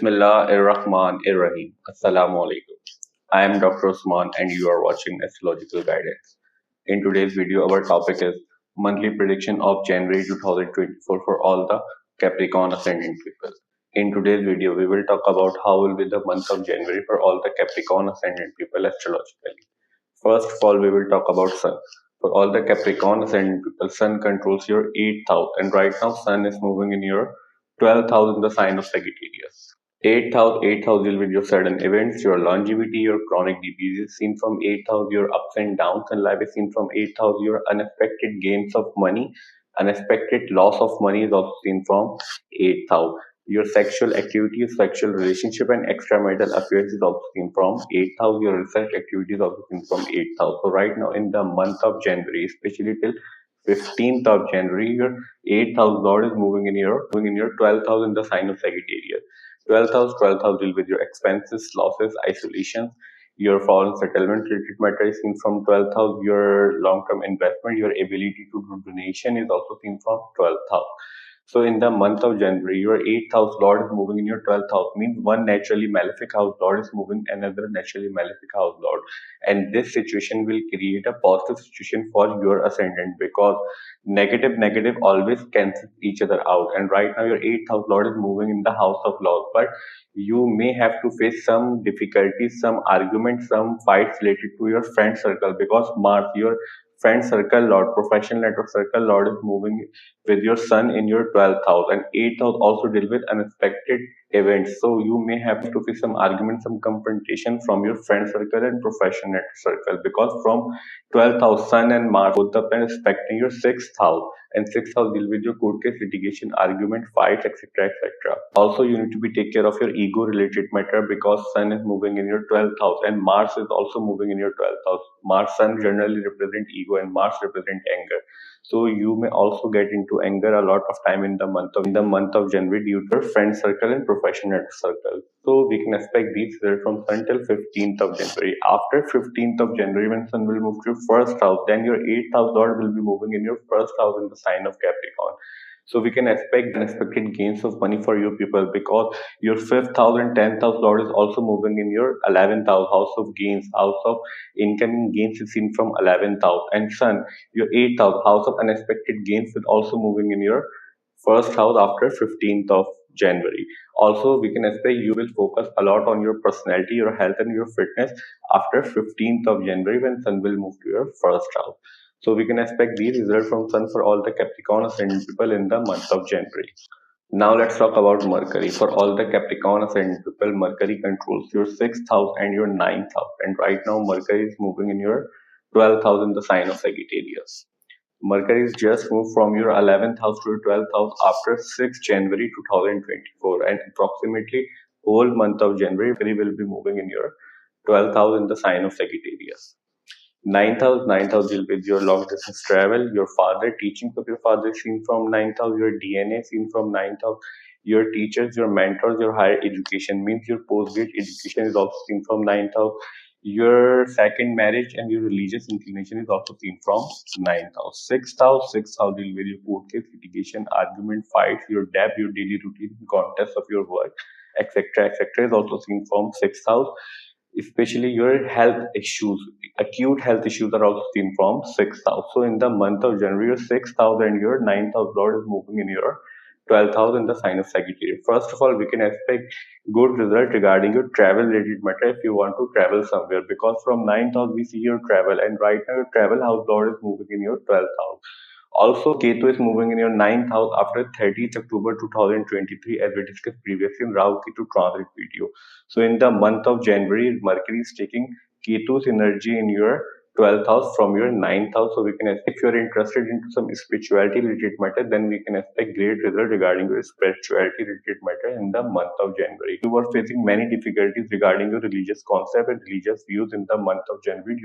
Bismillahirrahmanirrahim. Assalamu alaikum. I am Dr. Usman and you are watching Astrological Guidance. In today's video, our topic is monthly prediction of January 2024 for all the Capricorn Ascendant people. In today's video, we will talk about how will be the month of January for all the Capricorn Ascendant people astrologically. First of all, we will talk about Sun. For all the Capricorn Ascendant people, Sun controls your 8th house, and right now Sun is moving in your 12th house in the sign of Sagittarius. 8th house deal with your sudden events, your longevity, your chronic diseases seen from 8th house, your ups and downs in life is seen from 8th house, your unexpected gains of money, unexpected loss of money is also seen from 8th house. Your sexual activity, sexual relationship and extramarital affairs is also seen from 8th house. Your research activity is also seen from 8th house. So right now in the month of January, especially till 15th of January, your 8th house Lord is moving in your 12th house in the sign of Sagittarius. 12th house deal with your expenses, losses, isolations, your foreign settlement related matter is seen from 12th house, your long-term investment, your ability to do donation is also seen from 12th house. So in the month of January, your 8th house Lord is moving in your 12th house, means one naturally malefic house Lord is moving another naturally malefic house Lord. And this situation will create a positive situation for your ascendant because negative always cancel each other out. And right now your 8th house Lord is moving in the house of love, but you may have to face some difficulties, some arguments, some fights related to your friend circle because Mars, your friend circle Lord, professional network circle Lord is moving with your Sun in your 12th house, and 8th house also deal with unexpected events. So you may have to face some argument, some confrontation from your friend circle and professional network circle because from 12th house Sun and Mars both the planets aspecting your 6th house, and 6th house deal with your court case, litigation, argument, fights, etc. etc. Also you need to be take care of your ego related matter because Sun is moving in your 12th house and Mars is also moving in your 12th house. Mars, Sun generally represent ego and Mars represent anger. So you may also get into anger a lot of time in the month of January due to your friend circle and professional circle. So we can expect these results from Sun till 15th of January. After 15th of January, when Sun will move to your first house, then your 8th house Lord will be moving in your first house in the sign of Capricorn. So we can expect unexpected gains of money for you people because your 5th house and 10th house Lord is also moving in your 11th house of gains, house of incoming gains is seen from 11th house, and Sun, your 8th house of unexpected gains, will also moving in your first house after 15th of January. Also, we can expect you will focus a lot on your personality, your health, and your fitness after 15th of January when Sun will move to your first house. So we can expect these results from Sun for all the Capricorn Ascendant people in the month of January. Now let's talk about Mercury. For all the Capricorn Ascendant people, Mercury controls your 6th house and your 9th house. And right now Mercury is moving in your 12th house in the sign of Sagittarius. Mercury is just moved from your 11th house to your 12th house after 6 January 2024, and approximately whole month of January Mercury will be moving in your 12th house in the sign of Sagittarius. Ninth house deal with your long distance travel, your father, teachings of your father seen from ninth house, your DNA seen from ninth house, your teachers, your mentors, your higher education means your postgrad education is also seen from ninth house. Your second marriage and your religious inclination is also seen from ninth house. Sixth house deal with your court case, litigation, argument, fights, your debt, your daily routine, contests of your work, etc. is also seen from sixth house. Especially your health issues, acute health issues are also seen from sixth house. So in the month of January, your sixth house and your ninth house Lord is moving in your 12th house in the sign of Sagittarius. First of all, we can expect good result regarding your travel related matter if you want to travel somewhere because from ninth house we see your travel, and right now your travel house Lord is moving in your 12th house. Also, Ketu is moving in your ninth house after 30th October 2023, as we discussed previously in Rahu Ketu transit video. So, in the month of January, Mercury is taking Ketu's energy in your 12th house from your ninth house. So, we can, if you are interested into some spirituality related matter, then we can expect great result regarding your spirituality related matter in the month of January. You are facing many difficulties regarding your religious concept and religious views in the month of January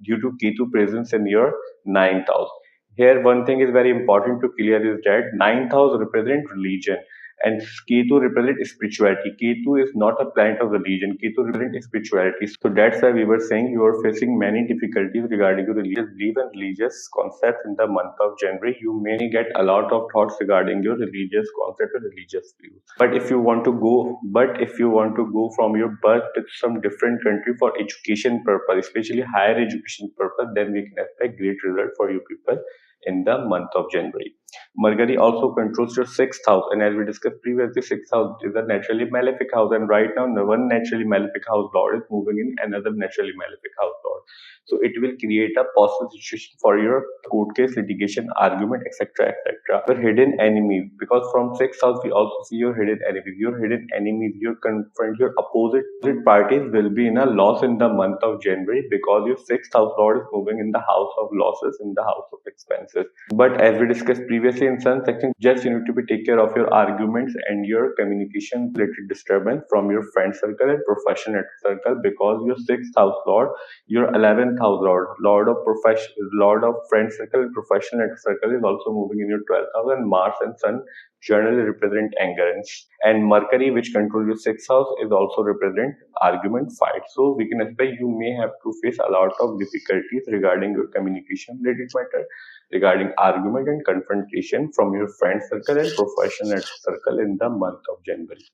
due to Ketu presence in your ninth house. Here, one thing is very important to clear is that ninth house represents religion, And Ketu represents spirituality. Ketu is not a planet of religion. Ketu represents spirituality. So that's why we were saying you are facing many difficulties regarding your religious belief and religious concepts in the month of January. You may get a lot of thoughts regarding your religious concept or religious views. But if you want to go from your birth to some different country for education purpose, especially higher education purpose, then we can expect great result for you people in the month of January. Mercury also controls your sixth house, and as we discussed previously, sixth house is a naturally malefic house, and right now, one naturally malefic house lord is moving in another naturally malefic house lord. So it will create a possible situation for your court case, litigation, argument, etc., etc. Your hidden enemies, because from sixth house we also see your hidden enemies. Your hidden enemies, your confront, your opposite parties will be in a loss in the month of January because your sixth house lord is moving in the house of losses, in the house of expenses. But as we discussed previously in sun section, just you need to be take care of your arguments and your communication related disturbance from your friend circle and professional circle, because your sixth house lord, your 11th house lord, lord of friend circle and professional circle is also moving in your 12th house, and Mars and Sun generally represent anger, and Mercury, which controls your sixth house, is also represent argument, fight. So we can expect you may have to face a lot of difficulties regarding your communication related matter, regarding argument and confrontation from your friend circle and professional circle in the month of January.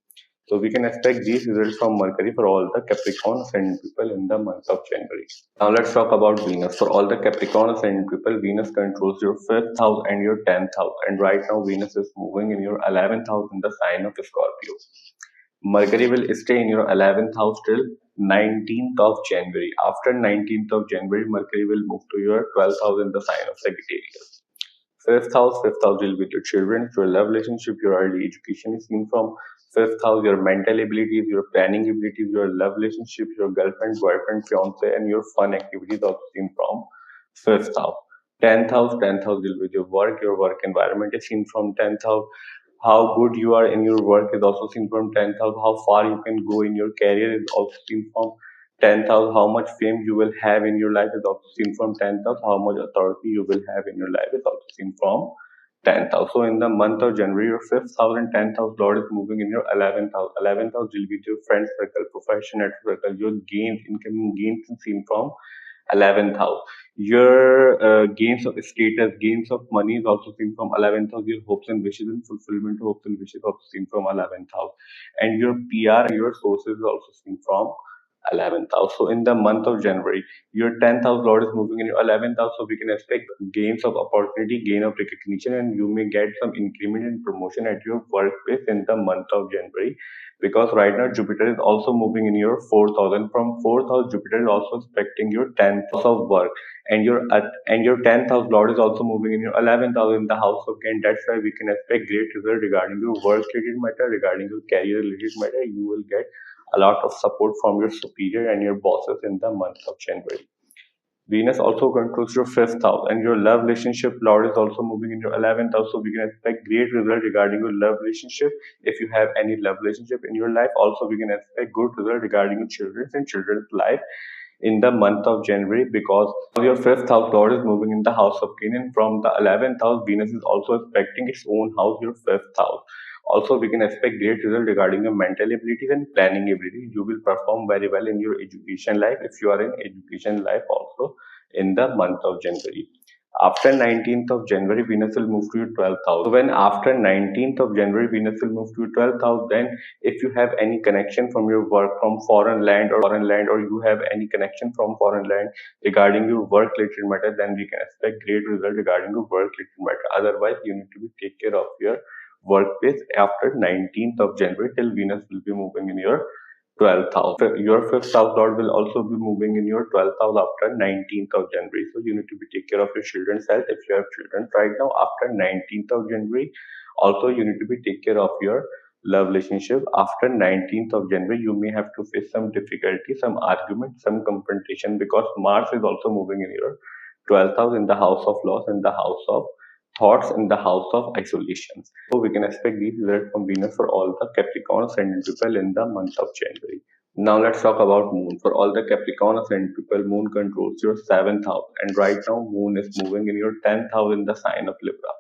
So we can expect these results from Mercury for all the Capricorn Ascendant people in the month of January. Now let's talk about Venus. For all the Capricorn Ascendant people, Venus controls your 5th house and your 10th house. And right now Venus is moving in your 11th house in the sign of Scorpio. Mercury will stay in your 11th house till 19th of January. After 19th of January, Mercury will move to your 12th house in the sign of Sagittarius. Fifth house deal with your children, your love relationship, your early education is seen from fifth house, your mental abilities, your planning abilities, your love relationship, your girlfriend, boyfriend, fiance, and your fun activities also seen from fifth house. Tenth house deal with your work environment is seen from 10th house. How good you are in your work is also seen from 10th house. How far you can go in your career is also seen from 10th house. How much fame you will have in your life is also seen from 10th house. How much authority you will have in your life is also seen from 10th house. So in the month of January, your 5th house and 10th house lord is moving in your 11th house. 11th house will be your friend circle, professional circle, your gains, incoming gains is seen from 11th house. Your gains of status, gains of money is also seen from 11th house. Your hopes and wishes and fulfillment of hopes and wishes also seen from 11th house. And your PR and your sources is also seen from 11th house. So in the month of January, your 10th house lord is moving in your 11th house. So we can expect gains of opportunity, gain of recognition, and you may get some increment and promotion at your workplace in the month of January. Because right now Jupiter is also moving in your 4th house, and from 4th house Jupiter is also aspecting your 10th house of work, and your 10th house lord is also moving in your 11th house in the house of gain. That's why we can expect great result regarding your work related matter, regarding your career related matter. You will get a lot of support from your superior and your bosses in the month of January. Venus also controls your 5th house, and your love relationship lord is also moving in your 11th house. So we can expect great result regarding your love relationship. If you have any love relationship in your life, also we can expect good result regarding your children's and children's life in the month of January, because your 5th house lord is moving in the house of Kin, and from the 11th house Venus is also expecting its own house, your 5th house. Also, we can expect great result regarding your mental abilities and planning abilities. You will perform very well in your education life if you are in education life also in the month of January. After 19th of January, Venus will move to your 12th house. So when after 19th of January, Venus will move to your 12th house, then if you have any connection from your work from foreign land, or you have any connection from foreign land regarding your work related matter, then we can expect great result regarding your work related matter. Otherwise, you need to take care of your workplace after 19th of January till Venus will be moving in your 12th house. Your 5th house lord will also be moving in your 12th house after 19th of January. So you need to be take care of your children's health if you have children right now after 19th of January. Also, you need to be take care of your love relationship after 19th of January. You may have to face some difficulty, some argument, some confrontation, because Mars is also moving in your 12th house in the house of loss, in the house of thoughts, in the house of isolation. So we can expect these results from Venus for all the Capricorn Ascendant people in the month of January. Now let's talk about Moon. For all the Capricorn Ascendant people, Moon controls your 7th house, and right now Moon is moving in your 10th house in the sign of Libra.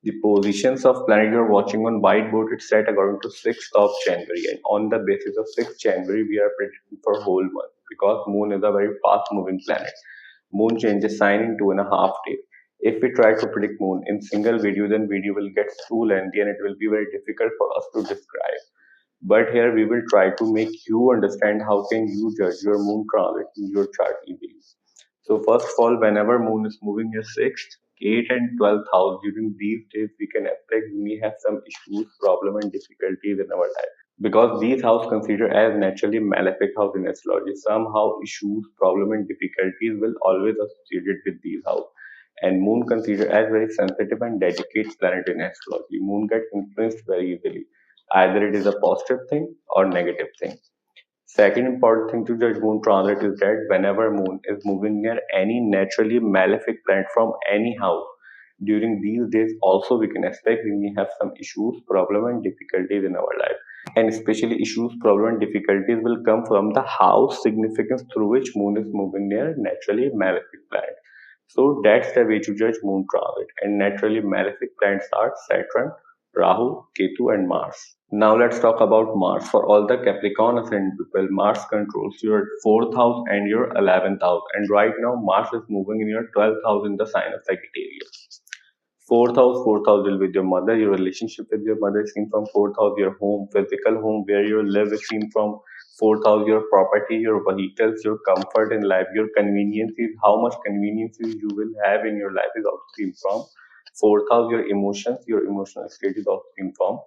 The positions of planet you're watching on whiteboard, it's set according to 6th of January. And on the basis of 6th January, we are predicting for whole month because moon is a very fast moving planet. Moon changes sign in 2.5 days. If we try to predict moon in single video, then video will get too lengthy and it will be very difficult for us to describe. But here we will try to make you understand how can you judge your moon transit in your chart easily. So first of all, whenever moon is moving your 6th, 8th and 12th house, during these days we can expect we may have some issues, problem and difficulties in our life. Because these house considered as naturally malefic house in astrology, somehow issues, problem and difficulties will always associated with these house. And moon considered as very sensitive and delicate planet in astrology. Moon gets influenced very easily. Either it is a positive thing or negative thing. Second important thing to judge moon transit is that whenever moon is moving near any naturally malefic planet from any house, during these days also we can expect we may have some issues, problem and difficulties in our life. And especially issues, problem and difficulties will come from the house significance through which moon is moving near naturally malefic planet. So that's the way to judge moon transit. And naturally malefic planets are Saturn, Rahu, Ketu and Mars. Now let's talk about Mars. For all the Capricorn Ascendant people, Mars controls your 4th house and your 11th house. And right now Mars is moving in your 12th house in the sign of Sagittarius. Fourth house will be with your mother, your relationship with your mother is seen from 4th house, your home, physical home where you live is seen from 4th house, your property, your vehicles, your comfort in life, your conveniences, how much conveniences you will have in your life is also seen from 4th house, your emotions, your emotional state is also seen from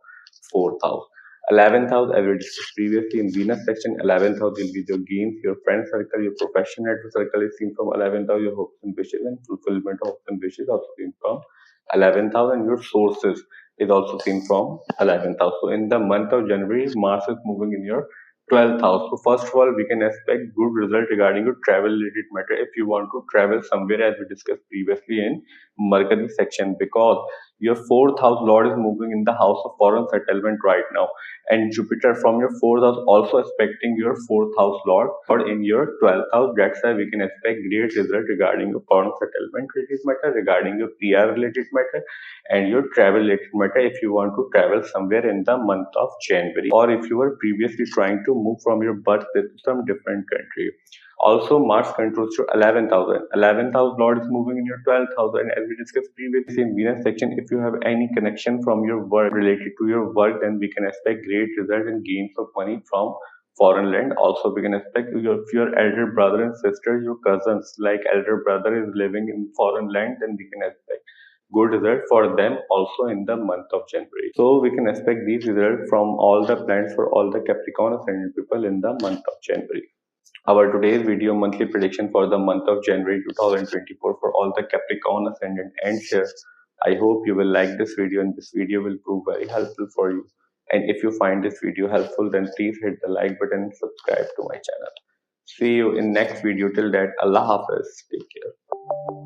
4th house. 11th house, as we discussed previously in Venus section, 11th house will be your gains, your friend circle, your profession network circle is seen from 11th house, your hopes and wishes and fulfillment of hopes and wishes also seen from 11th house, and your sources is also seen from 11th house. So in the month of January, Mars is moving in your 12th house. So first of all, we can expect good result regarding your travel related matter if you want to travel somewhere, as we discussed previously in Mercury section, because your 4th house Lord is moving in the house of foreign settlement right now, and Jupiter from your 4th house also expecting your 4th house Lord or in your 12th house. That's why we can expect great result regarding your foreign settlement related matter, regarding your PR related matter, and your travel related matter if you want to travel somewhere in the month of January, or if you were previously trying to move from your birthplace to some different country. Also, Mars controls your 11th house. 11th house Lord is moving in your 12th house. And as we discussed previously in Venus section, if you have any connection from your work related to your work, then we can expect great result and gains of money from foreign land. Also, we can expect if your elder brother and sister, your cousins, like elder brother is living in foreign land, then we can expect good result for them also in the month of January. So we can expect these results from all the planets for all the Capricorn Ascendant people in the month of January. Our today's video monthly prediction for the month of January 2024 for all the Capricorn Ascendant ends here. I hope you will like this video and this video will prove very helpful for you. And if you find this video helpful, then please hit the like button and subscribe to my channel. See you in next video. Till that, Allah Hafiz. Take care.